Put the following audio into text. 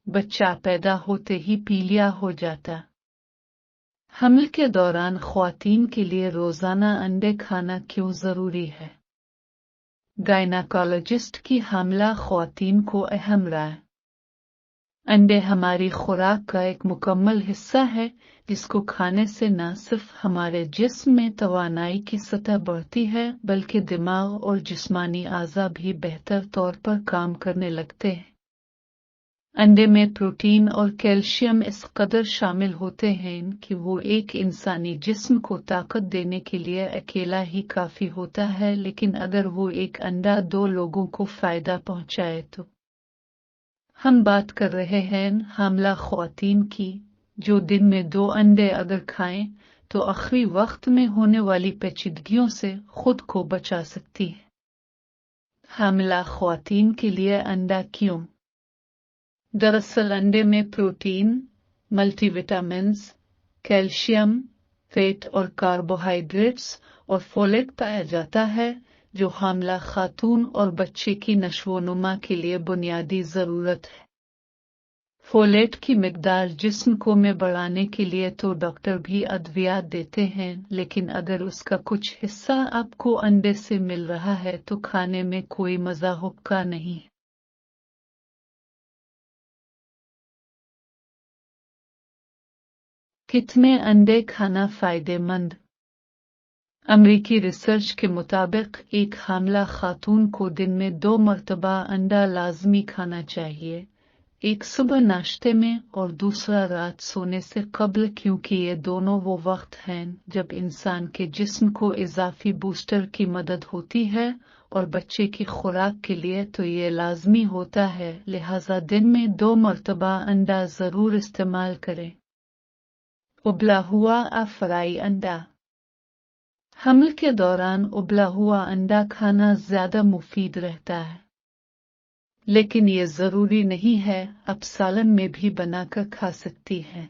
बच्चा पैदा होते ही पीलिया हो जाता। हमल के दौरान ख्वातीन के लिए रोजाना अंडे खाना क्यों जरूरी है? गायनाकोलॉजिस्ट की हमला ख्वातीन को अहम राय। अंडे हमारी खुराक का एक मुकम्मल हिस्सा है, जिसको खाने से न सिर्फ हमारे जिस्म में तवानाई की सतह बढ़ती है, बल्कि दिमाग और जिस्मानी आज़ा भी बेहतर तौर पर काम करने लगते हैं। अंडे में प्रोटीन और कैल्शियम इस कदर शामिल होते हैं कि वो एक इंसानी जिस्म को ताकत देने के लिए अकेला ही काफी होता है, लेकिन अगर वो एक अंडा 2 लोगों को फायदा पहुंचाए तो। हम बात कर रहे हैं हामला ख्वातीन की, जो दिन में 2 अंडे अगर खाएं तो आखिरी वक्त में होने वाली पेचीदगियों से खुद को बचा सकती है। हामला ख्वातीन के लिए अंडा क्यों? दरअसल अंडे में प्रोटीन, मल्टीविटामिन्स, कैल्शियम, फैट और कार्बोहाइड्रेट्स और फोलेट पाया जाता है, जो हामला खातून और बच्चे की नशोनुमा के लिए बुनियादी जरूरत है। फोलेट की मिकदार जिस्म को में बढ़ाने के लिए तो डॉक्टर भी अद्वियात देते हैं, लेकिन अगर उसका कुछ हिस्सा आपको अंडे से मिल रहा है तो खाने में कोई मजा हुक्का नहीं। कितने अंडे खाना फायदेमंद? अमेरिकी रिसर्च के मुताबिक एक हामला खातून को दिन में 2 मरतबा अंडा लाजमी खाना चाहिए, एक सुबह नाश्ते में और दूसरा रात सोने से कबल, क्योंकि ये दोनों वो वक्त हैं जब इंसान के जिस्म को इजाफी बूस्टर की मदद होती है, और बच्चे की खुराक के लिए तो ये लाजमी होता है, लिहाजा दिन में 2 मरतबा अंडा जरूर इस्तेमाल करें। उबला हुआ या फ्राई अंडा। हमल के दौरान उबला हुआ अंडा खाना ज्यादा मुफीद रहता है, लेकिन ये जरूरी नहीं है, आप सालन में भी बनाकर खा सकती हैं।